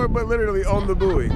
nowhere but literally on the buoy.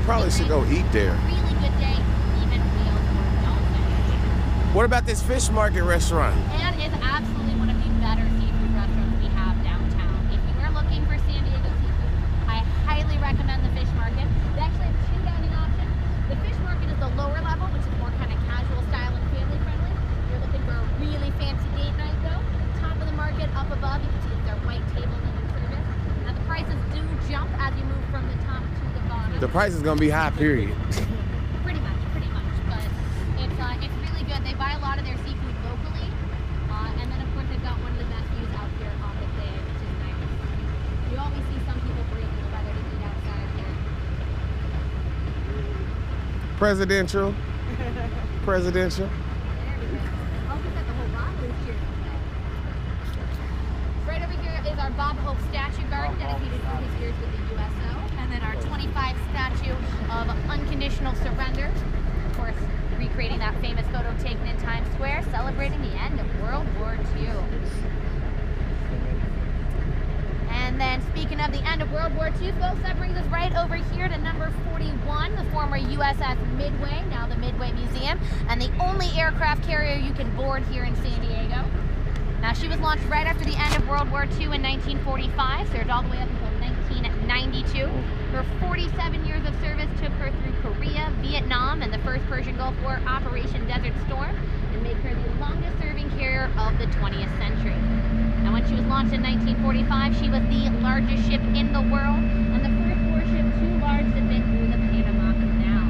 Probably should go eat there. Really good day, even meals or dolphin. What about this fish market restaurant? And it's absolutely one of the better seafood restaurants we have downtown. If you are looking for San Diego seafood, I highly recommend the fish market. They actually have two dining options. The fish market is the lower level, which is more kind of casual style and family friendly. If you're looking for a really fancy date night though, top of the market up above, you can see it's their white table linen service. Now the prices do jump as you move from the top to the bottom. The price is gonna be high, period. Pretty much. But it's really good. They buy a lot of their seafood locally, and then of course they've got one of the best views out here on the bay, which is nice. You always see some people braving the weather to eat outside here. Presidential. Presidential. There we go. Oh, we got the whole Bob Hope here. Right over here is our Bob Hope statue garden dedicated to his years with the USO. And then our 25 statue of unconditional surrender. Of course, recreating that famous photo taken in Times Square, celebrating the end of World War II. And then speaking of the end of World War II, folks, that brings us right over here to number 41, the former USS Midway, now the Midway Museum, and the only aircraft carrier you can board here in San Diego. Now, she was launched right after the end of World War II in 1945, served all the way up until 1992. Her 47 years of service took her through Korea, Vietnam, and the first Persian Gulf War, Operation Desert Storm, and make her the longest serving carrier of the 20th century. Now, when she was launched in 1945, she was the largest ship in the world, and the first warship too large to fit through the Panama Canal.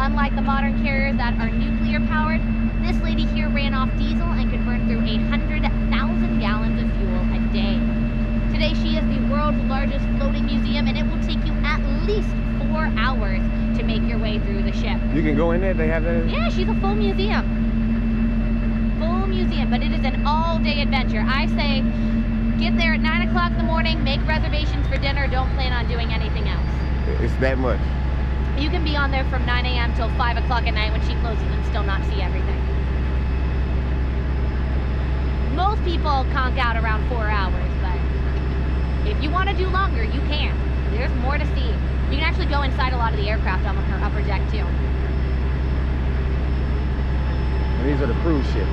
Unlike the modern carriers that are nuclear powered, this lady here ran off diesel and could burn through 100,000 gallons of fuel a day. Today, she is the world's largest floating museum, and it will take you at least 4 hours to make your way through the ship. You can go in there, they have that? Yeah, she's a full museum. Full museum, but it is an all-day adventure. I say Get there at 9 o'clock in the morning, make reservations for dinner, don't plan on doing anything else. It's that much. You can be on there from 9 a.m. till 5 o'clock at night when she closes and still not see everything. Most people conk out around 4 hours, but if you want to do longer, you can. There's more to see. You can actually go inside a lot of the aircraft on her upper deck too. And these are the cruise ships.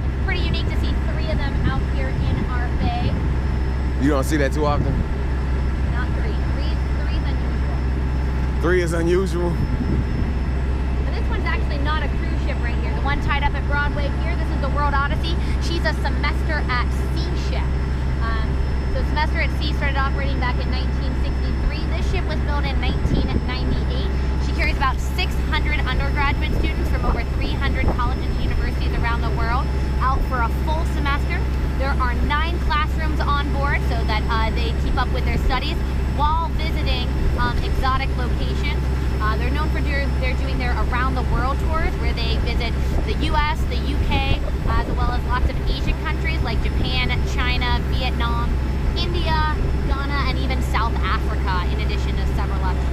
It's pretty unique to see 3 of them out here in our bay. You don't see that too often? Not 3. Three's unusual. 3 is unusual. And this one's actually not a cruise ship right here. The one tied up at Broadway here, this is the World Odyssey. She's a semester at sea ship. So Semester at Sea started operating back in 1963. This ship was built in 1998. She carries about 600 undergraduate students from over 300 colleges and universities around the world out for a full semester. There are 9 classrooms on board so that they keep up with their studies while visiting exotic locations. They're known for they're doing their around the world tours where they visit the US, the UK, as well as lots of Asian countries like Japan, China, Vietnam, India, Ghana, and even South Africa, in addition to several others.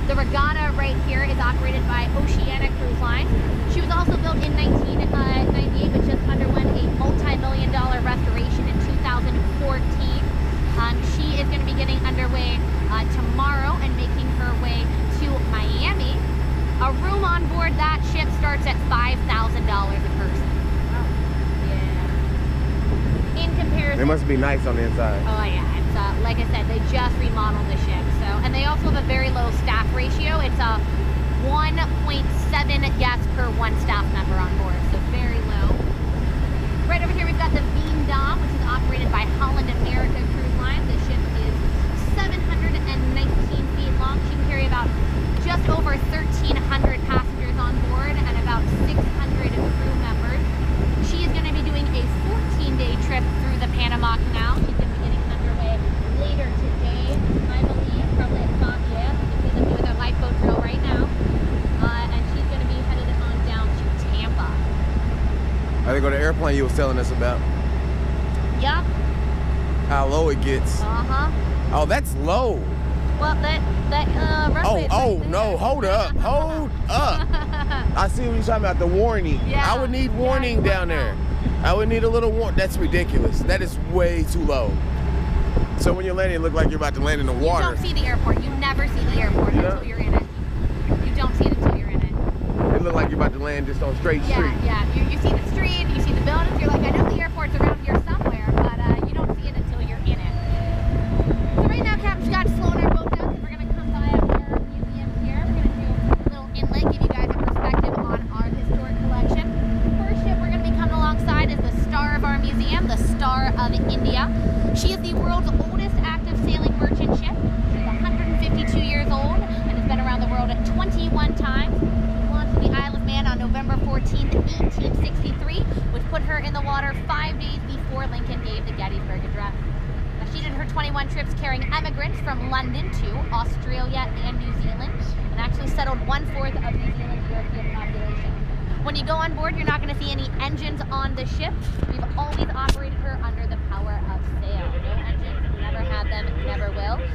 The Regatta right here is operated by Oceanic Cruise Line. She was also built in 1998, but just underwent a multi-million-dollar restoration in 2014. She is going to be getting underway tomorrow and making her way to Miami. A room on board that ship starts at $5,000 a person. In comparison, It must be nice on the inside. oh yeah, it's like I said, they just remodeled the ship. So, and they also have a very low staff ratio. It's a 1.7 guests per 1 staff member on board, so very low. Right over here we've got the Veendam, which is operated by Holland America Cruise Line. This ship is 719 feet long. She can carry about just over 1,300 passengers on board and about 600 crew members. She is going to be doing a 14-day trip through the Panama Canal. She's going to be getting underway later today, I believe, probably at 5 a.m. You can see them doing their lifeboat drill right now. And she's going to be headed on down to Tampa. I think on the airplane you was telling us about Yup. how low it gets. Uh-huh. Oh, that's low. Well, that runway is Oh, right no, there. hold up. Hold up. I see what you're talking about, the warning. Yeah. I would need warning Yeah, down there. I would need a little warning. That's ridiculous. That is way too low. So when you're landing, it look like you're about to land in the water. You don't see the airport. You never see the airport until you're in it. You don't see it until you're in it. It look like you're about to land just on straight street. Yeah. You see the street, you see the buildings. You're like, I know the airport's around here somewhere, but you don't see it until you're in it. So right now, Captain Scott's slowing our boat down because we're going to come by our museum here. We're going to do a little inlet, give you guys a perspective on our historic collection. First ship we're going to be coming alongside is the star of our museum, the Star of India. She is the world's oldest active sailing merchant ship. She's 152 years old and has been around the world 21 times. She launched in the Isle of Man on November 14th, 1863, which put her in the water 5 days before Lincoln gave the Gettysburg Address. Now, she did her 21 trips carrying emigrants from London to Australia and New Zealand, and actually settled 1/4 of New Zealand's European population. When you go on board, you're not going to see any engines on the ship. We've always operated her under the power of sail. No engines, never had them, never will. We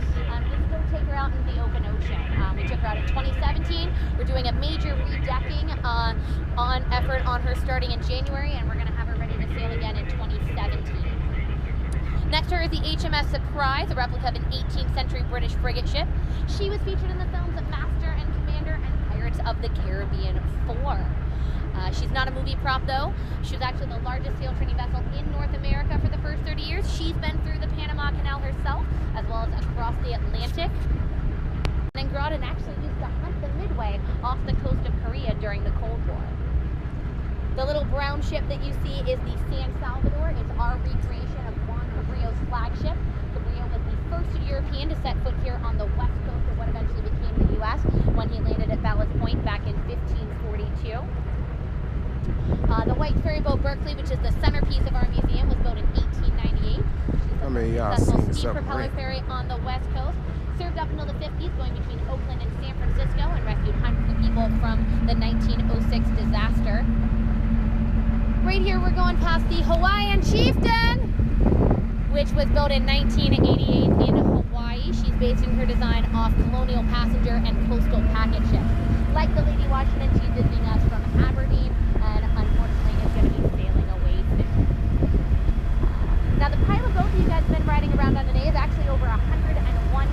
still take her out into the open ocean. We took her out in 2017. We're doing a major redecking effort on her starting in January, and we're going to have her ready to sail again in 2017. Next to her is the HMS Surprise, a replica of an 18th century British frigate ship. She was featured in the films Master and Commander and Pirates of the Caribbean 4. She's not a movie prop though. She was actually the largest sail training vessel in North America for the first 30 years. She's been through the Panama Canal herself, as well as across the Atlantic. And Groton actually used to hunt the Midway off the coast of Korea during the Cold War. The little brown ship that you see is the San Salvador. It's our recreation of Juan Cabrillo's flagship. Cabrillo was the first European to set foot here on the west coast of what eventually became the U.S. when he landed at Ballast Point back in 1542. The white ferry boat Berkeley, which is the centerpiece of our museum, was built in 1898. I mean, y'all Successful seen steam something propeller great. ferry on the west coast. Served up until the 50s, going between Oakland and San Francisco, and rescued hundreds of people from the 1906 disaster. right here we're going past the Hawaiian Chieftain, which was built in 1988 in Hawaii. She's basing her design off colonial passenger and coastal packet ships. Like the Lady Washington, she's visiting us from Aberdeen, and unfortunately is going to be sailing away soon. Now the pilot boat that you guys have been riding around on today is actually over 101